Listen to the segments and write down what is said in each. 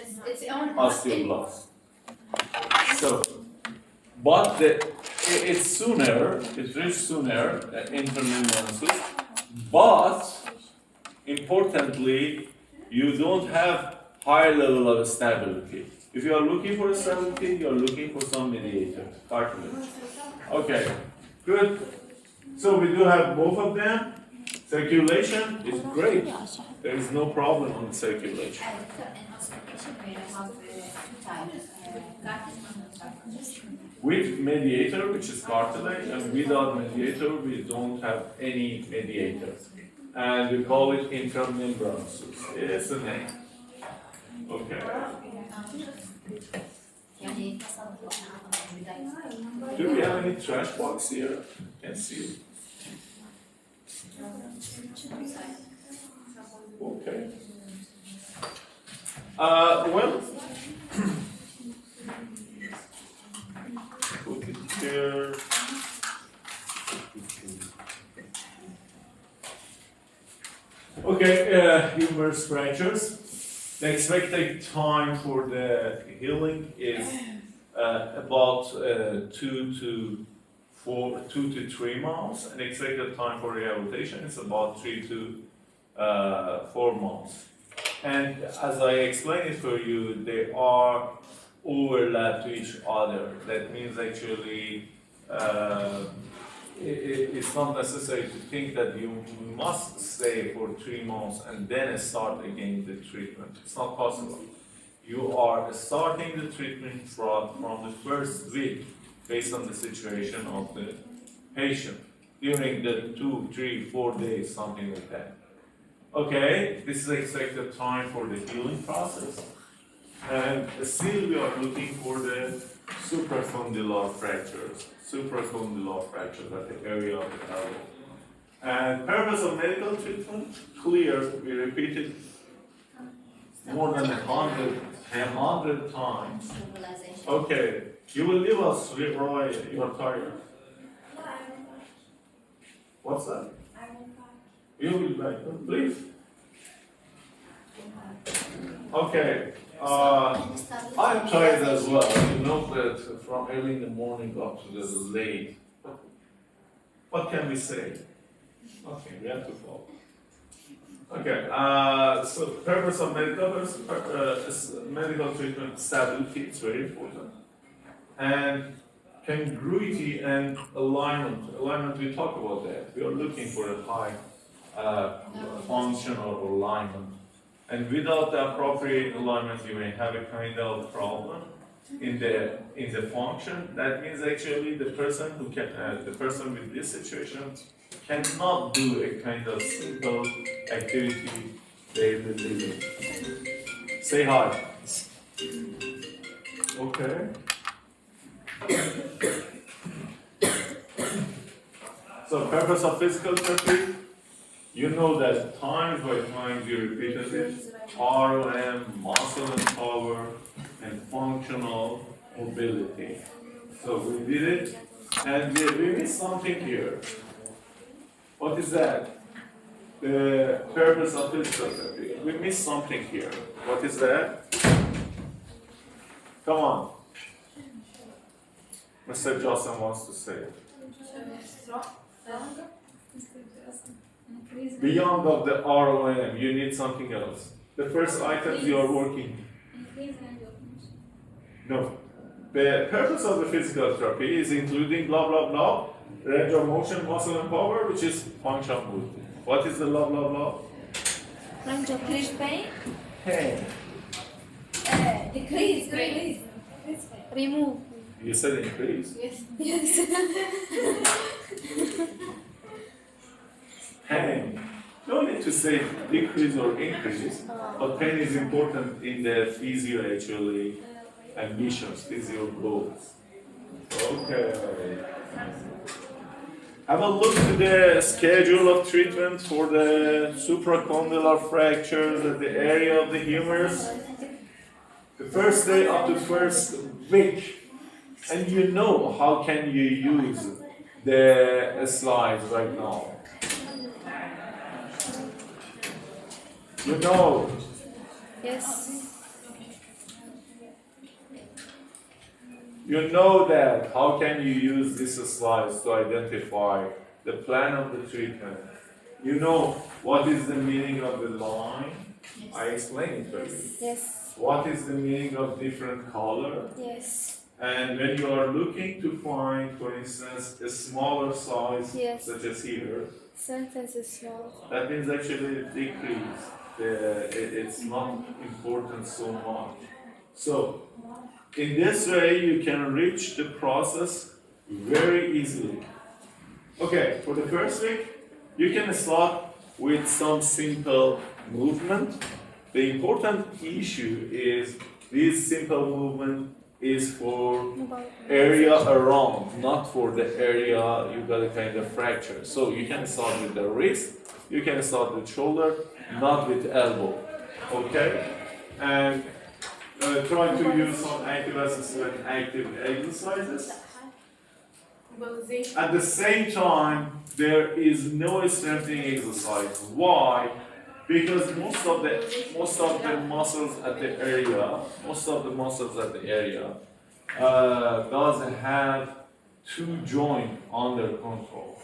It's on osteoblast. So, but it's sooner, it reaches sooner, intermembranous, but importantly, you don't have higher level of stability. If you are looking for stability, you are looking for some mediator, cartilage. Okay, good. So we do have both of them. Circulation is great. There is no problem on circulation. With mediator, which is cartilage, and without mediator, we don't have any mediator. And we call it intramembranous. It's the name. Okay. Do we have any trash box here? Can see. Okay. Well, put it here. Okay, humerus fractures. The expected time for the healing is about 2 to 3 months, and expected time for rehabilitation is about 3 to 4 months. And as I explained it for you, they are overlap to each other. That means actually it's not necessary to think that you must stay for 3 months and then start again the treatment. It's not possible. You are starting the treatment from the first week based on the situation of the patient during the 2, 3, 4 days, something like that. Okay, this is expected time for the healing process. And still we are looking for the supracondylar fractures. Supracondylar fractures at the area of the elbow. And purpose of medical treatment, clear, we repeat it more than 100 times. Okay, you will leave us, Roy, you are tired. What's that? You will be back, please. Okay. I'm tired as well. You know that from early in the morning up to the late. What can we say? Nothing. We have to follow. Okay. So purpose of medical treatment, stability is very important, and congruity and alignment. Alignment, we talk about that. We are looking for a high functional alignment. And without the appropriate alignment, you may have a kind of problem in the function. That means actually the person who can, the person with this situation cannot do a kind of simple activity daily living. Say hi. Okay. So purpose of physical therapy. You know that times by times you repeated it, ROM, muscle and power, and functional mobility. So we did it, and we missed something here. What is that? The purpose of physical therapy. We missed something here. What is that? Come on. Mr. Johnson wants to say it. Beyond of the ROM, you need something else. The first items you are working. No. The purpose of the physical therapy is including blah blah blah, range of motion, muscle and power, which is functional movement. What is the blah blah blah? Range of pain. Pain. Decrease. Remove. You said increase. Yes. Pain. No need to say decrease or increase, but pain is important in the physio actually ambitions, physio goals. Okay. Have a look to the schedule of treatment for the supracondylar fractures at the area of the humerus. The first day up to first week. And you know how can you use the slides right now. You know. Yes. You know that. How can you use these slides to identify the plan of the treatment? You know what is the meaning of the line? I explained it to you. Yes. What is the meaning of different color? Yes. And when you are looking to find, for instance, a smaller size, Yes. such as here, Sentence is small. that means actually decrease. It's not important so much. So, in this way, you can reach the process very easily. Okay, for the first week, you can start with some simple movement. The important issue is this simple movement is for area around, not for the area you got a kind of fracture. So you can start with the wrist, you can start with shoulder, not with elbow. Okay? And try to use some active assessment, active exercises. At the same time, there is no strengthening exercise. Why? Because most of the muscles at the area, doesn't have two joints under control,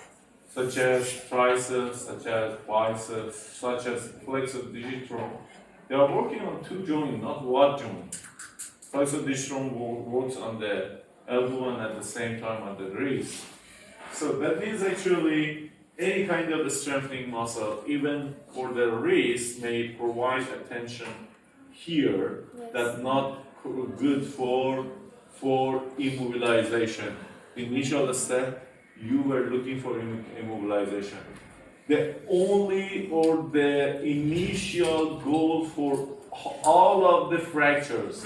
such as triceps, such as biceps, such as flexor digitorum. They are working on two joints, not one joint. Flexor digitorum works on the elbow and at the same time on the wrist. So that means actually any kind of strengthening muscle, even for the wrist, may provide attention here. Yes. That's not good for immobilization. Initial step, you were looking for immobilization. The only or the initial goal for all of the fractures,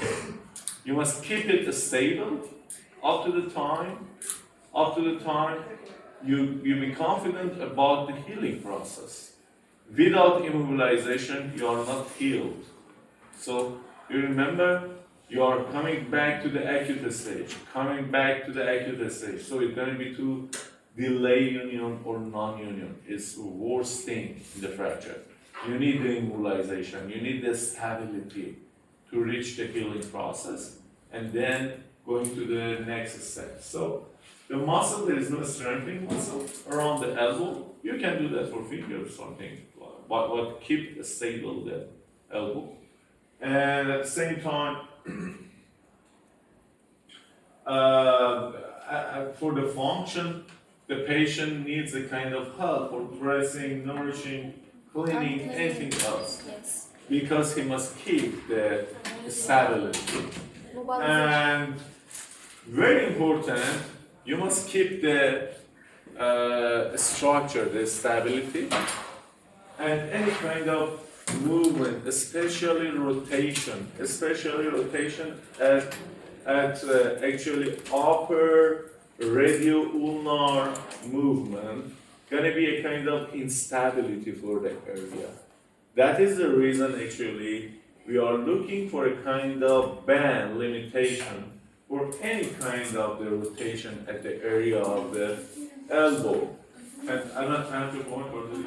you must keep it stable up to the time you be confident about the healing process. Without immobilization, you are not healed. So you remember, you are coming back to the acute stage, So it's going to be to delay union or non-union. It's the worst thing in the fracture. You need the immobilization, you need the stability to reach the healing process, and then going to the next step. So the muscle, there is no strengthening muscle around the elbow. You can do that for finger or something, but keep stable the elbow. And at the same time, for the function, the patient needs a kind of help for dressing, nourishing, cleaning, anything else. Yes. Because he must keep the stability. And very important, you must keep the structure, the stability, and any kind of movement, especially rotation at actually upper radio-ulnar movement, gonna be a kind of instability for the area. That is the reason actually we are looking for a kind of band limitation for any kind of the rotation at the area of the elbow. And I'm not trying to point or do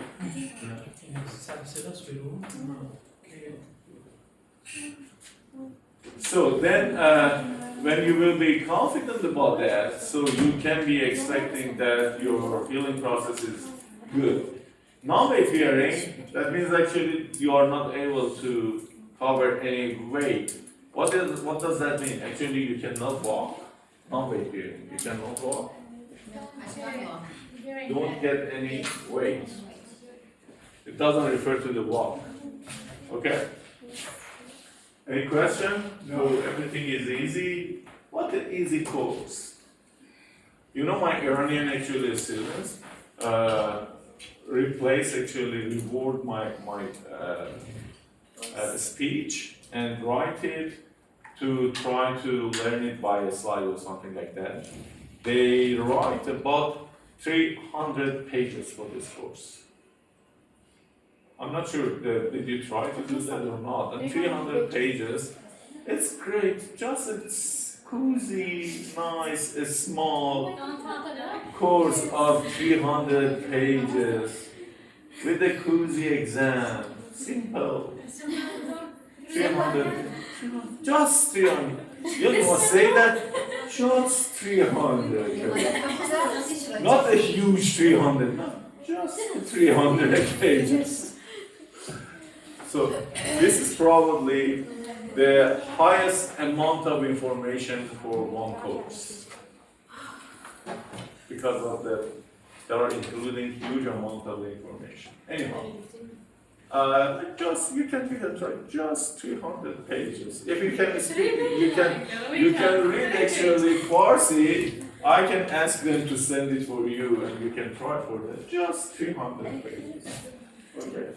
So then, when you will be confident about that, so you can be expecting that your healing process is good. Non-weight bearing, that means actually you are not able to cover any weight. What does that mean? Actually, you cannot walk. Non-weight bearing, you cannot walk. Don't get any weight. It doesn't refer to the walk. Okay? Any question? No, everything is easy. What an easy course. You know, my Iranian actually students reward my speech and write it to try to learn it by a slide or something like that. They write about 300 pages for this course. I'm not sure, did you try to do that or not? And 300 pages, it's great, just a cozy, nice, a small course of 300 pages with a cozy exam, simple. 300, just 300. You must say that Just 300. Not a huge 300, no, just 300 pages. So this is probably the highest amount of information for one course. Because of they are including huge amount of information. Anyhow, you can give it a try. Just 300 pages. If you can speak, you can read actually Farsi. I can ask them to send it for you, and you can try for that. Just 300 pages. Okay.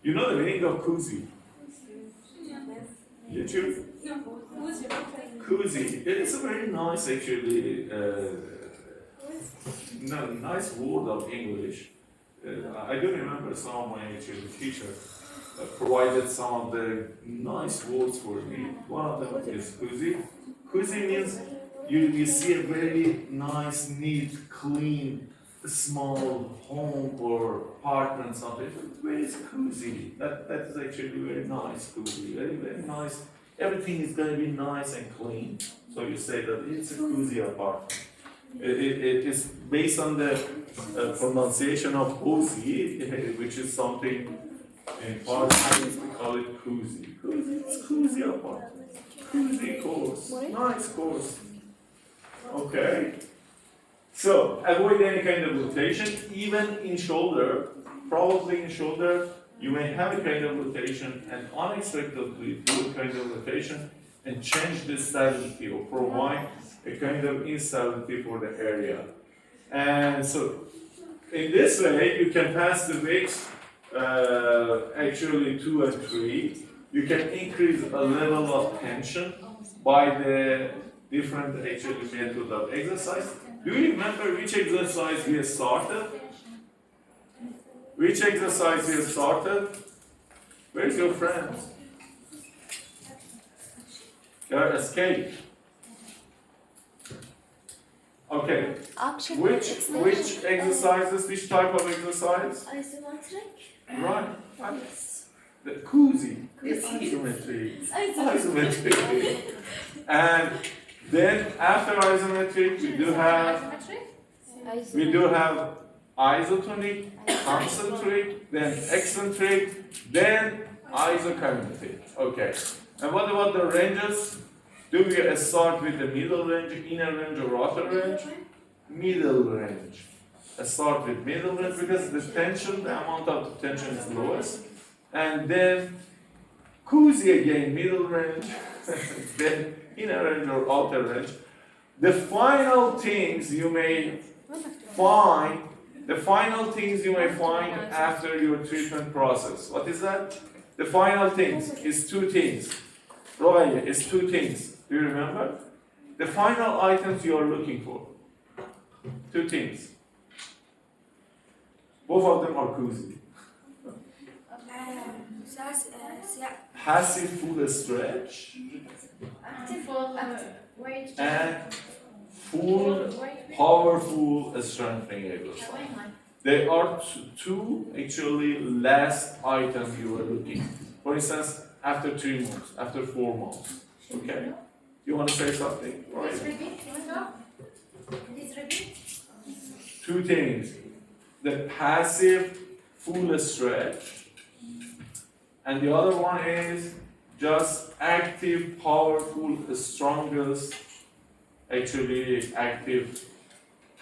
You know the meaning of kuzi? YouTube? Kuzi. It's a very nice, actually, nice word of English. I do remember some of my actually teacher provided some of the nice words for me. One of them is kuzi. Kuzi means you see a very nice, neat, clean, small home or apartment, something. Where is cozy? That is actually very nice, cozy, very, very nice. Everything is going to be nice and clean. So you say that it's a cozy apartment. It is based on the pronunciation of cozy, which is something in Farsi we call it cozy. Cozy, it's cozy apartment. Cozy course, nice course. Okay. So, avoid any kind of rotation, even in shoulder. Probably in shoulder, you may have a kind of rotation and unexpectedly do a kind of rotation and change the stability or provide a kind of instability for the area. And so, in this way, you can pass the weights actually 2 and 3. You can increase a level of tension by the different actually method of exercise. Do you remember which exercise we started? Which exercise we started? Where's your friends? They're escaped. Okay. Which exercises? Which type of exercise? Isometric. Right. The cozy. It's isometric. Isometric. And then after isometric, we do have isotonic, concentric, then eccentric, then isokinetic. Okay. And what about the ranges? Do we start with the middle range, inner range, or outer range? Middle range. Start with middle range because the tension, the amount of the tension is lowest. And then cozy again, middle range, then inner range or outer range. The final things you may find, after your treatment process. What is that? The final things is 2 things. Roya, is 2 things. Do you remember? The final items you are looking for. 2 things. Both of them are cozy. Passive full stretch and full powerful strengthening exercise. They are 2 actually last items you are looking. For instance, after 3 months, after 4 months. Okay? You want to say something? Right. Please repeat. 2 things. The passive full stretch, and the other one is just active, powerful, strongest, actually active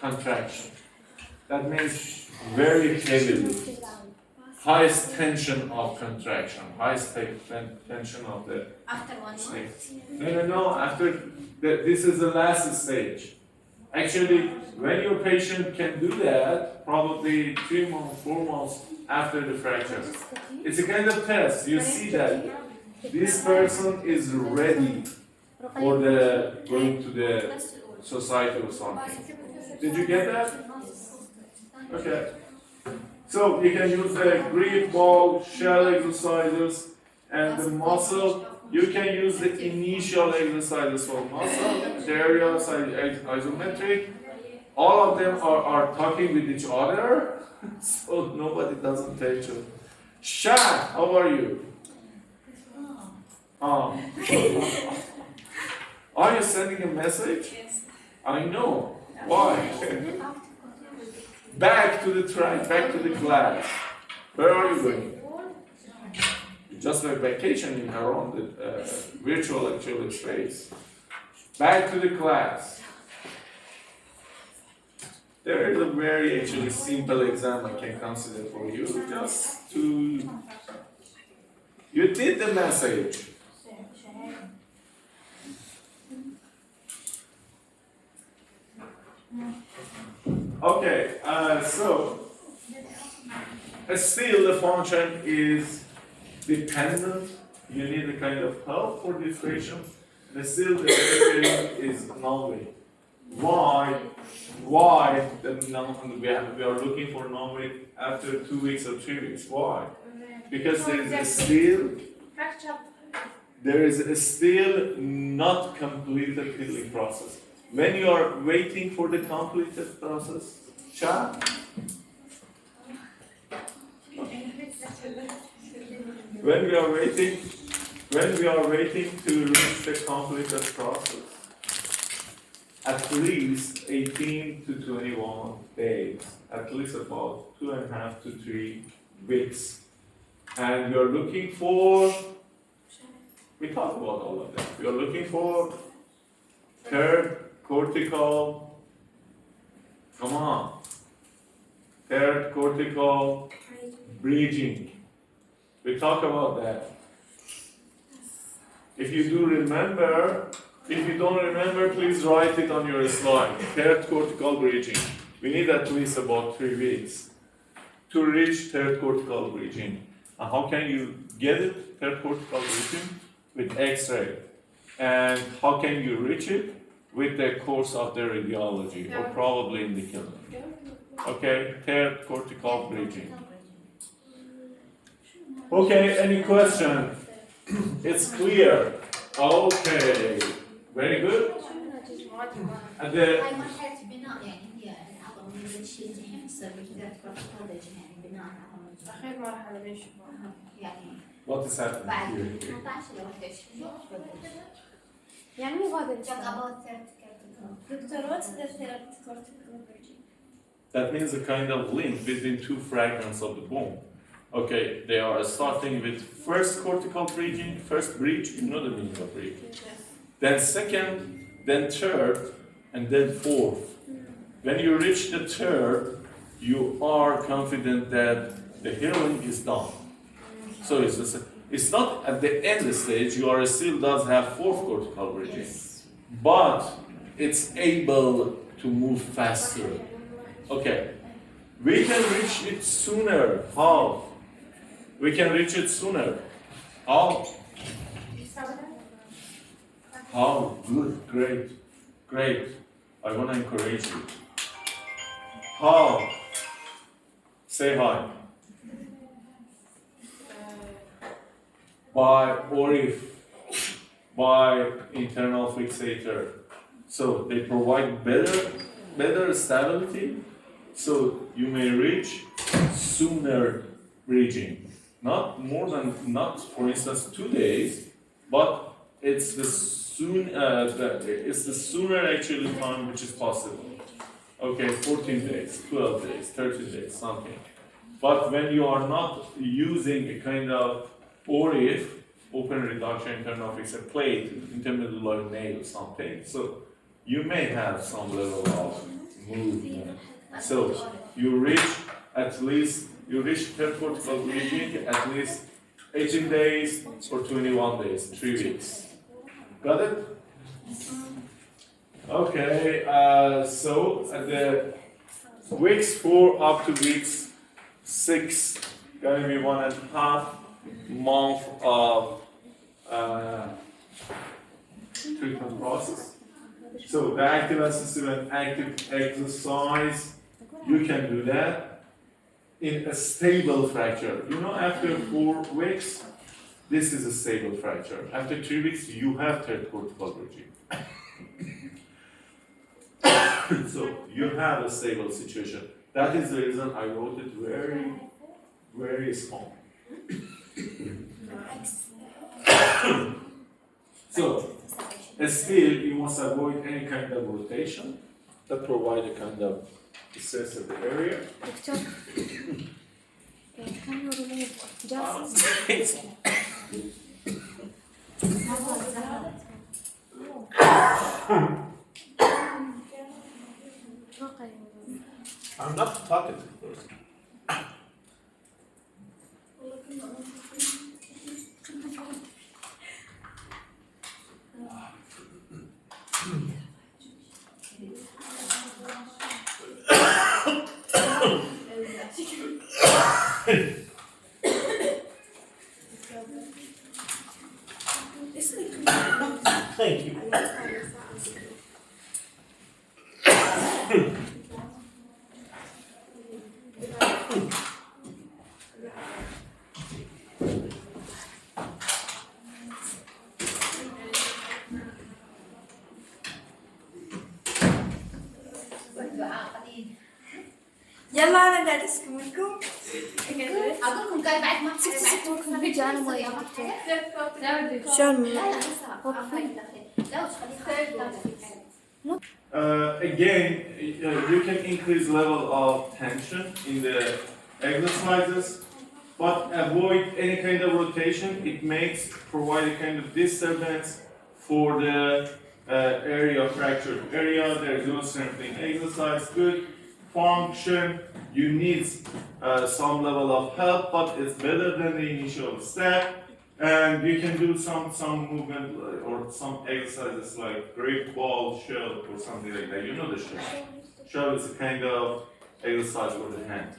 contraction. That means very heavily. Highest tension of contraction, highest tension of the After 1 month. No, after this is the last stage. Actually, when your patient can do that, probably 3 months, 4 months after the fracture. It's a kind of test. You see that this person is ready for the going to the society or something. Did you get that? Okay. So you can use the grip, ball, shell exercises, and the muscle. You can use the initial exercises for muscle, the area isometric. All of them are talking with each other, so nobody doesn't touch you. Shah, how are you? you're sending a message? Yes. I know. Why? Back to the track, back to the class. Where are you going? You just were vacationing around the virtual actual space. Back to the class. There is a very actually simple exam I can consider for you, just to, you did the message. Okay, so still the function is dependent. You need a kind of help for the equation. Still the equation is non-weight. Why we are looking for non-weight after 2 weeks or 3 weeks? Why? Because there is still not completed healing process. When you are waiting for the completed process, chat. When we are waiting to reach the completed process, at least 18 to 21 days, at least about 2.5 to 3 weeks. And we are looking for, we talked about all of that. We are looking for third cortical, come on, third cortical bridging. We talk about that. If you do remember, if you don't remember, please write it on your slide. Third cortical bridging. We need at least about 3 weeks to reach third cortical bridging. And how can you get it, third cortical bridging? With X-ray. And how can you reach it? With the course of the radiology, or probably in the clinic. Okay, third cortical bridging. Okay, any question? It's clear. Okay, very good. And then what is happening here? يعني مو هذا That means a kind of link between two fragments of the bone. Okay, they are starting with first cortical bridging, first bridge, you know the meaning of bridge. Then second, then third, and then fourth. When you reach the third, you are confident that the healing is done. So it's not at the end stage, you still does have fourth cortical bridging, but it's able to move faster. Okay, we can reach it sooner. How? We can reach it sooner. How? How? Good, great, great. I want to encourage you. How? Say hi. By internal fixator. So they provide better stability, so you may reach sooner bridging. Not for instance 2 days, but it's the sooner actually time which is possible. Okay, 14 days, 12 days, 30 days, something. But when you are not using a kind of open reduction internal fixator plate, intermedullary nail or something, so you may have some level of movement. So you reach third cortical bridging at least 18 days or 21 days, 3 weeks. Got it? Okay, so at the weeks 4 up to weeks 6, gonna be 1.5 month of treatment process. So the active assisted active exercise, you can do that in a stable fracture. You know, after 4 weeks, this is a stable fracture. After 3 weeks, you have third cortical bridging. So you have a stable situation. That is the reason I wrote it very, very small. So Still, you must avoid any kind of rotation that provide a kind of stress of the area. دكتور can you remove just I'm not talking to the person. Thank you. يلا انا قاعد اسكن لكم. اقولكم قاعد بعد ما تسكتوكم فيديو انا ويا دكتور شلون؟ Again, you can increase level of tension in the exercises, but avoid any kind of rotation. It makes provide a kind of disturbance for the area, fractured area. There is no strengthening exercise. Good function. You need some level of help, but it's better than the initial step. And you can do some movement or some exercises like grip, ball, shell, or something like that. You know the shell. Shell is a kind of exercise for the hand.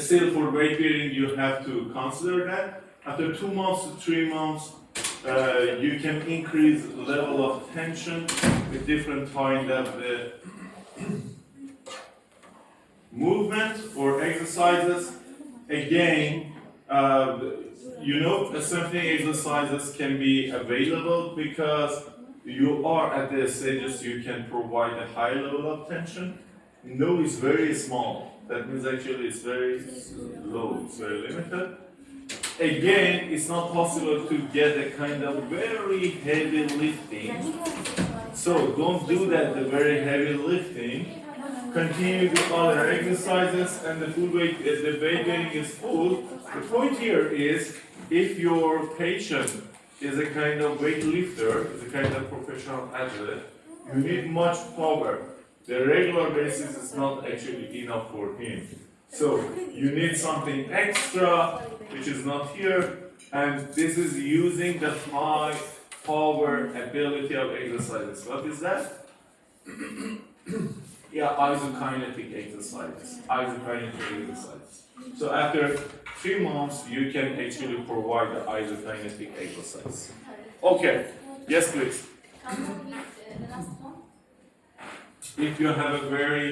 Still, for weight bearing, you have to consider that. After 2 months to 3 months, you can increase level of tension with different kind of movement or exercises. Again, you know, strengthening exercises can be available because you are at the stages you can provide a high level of tension. No is very small. That means actually it's very low, it's very limited. Again, it's not possible to get a kind of very heavy lifting. So don't do that, the very heavy lifting. Continue with other exercises, and the full weight, the weight bearing is full. The point here is, if your patient is a kind of weightlifter, is a kind of professional athlete, you need much power. The regular basis is not actually enough for him. So you need something extra, which is not here, and this is using the high power ability of exercises. What is that? Yeah, isokinetic exercises. Isokinetic exercises. So after 3 months, you can actually provide the isokinetic exercise. Okay. Yes, please. If you have a very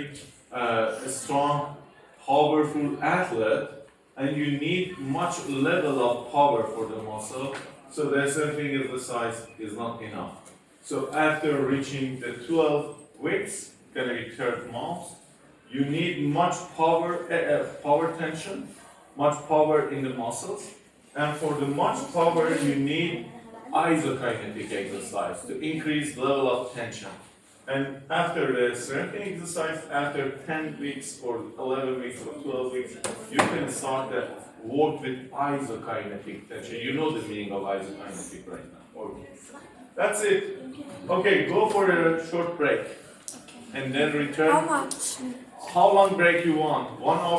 strong, powerful athlete, and you need much level of power for the muscle, so the strengthening exercise is not enough. So after reaching the 12 weeks, gonna be 3rd month, you need much power, power tension, much power in the muscles, and for the much power you need isokinetic exercise to increase level of tension. And after the strengthening exercise, after 10 weeks or 11 weeks or 12 weeks, you can start to work with isokinetic tension. You know the meaning of isokinetic right now. Okay. That's it. Okay, go for a short break. And then return. How much? How long break you want? 1 hour?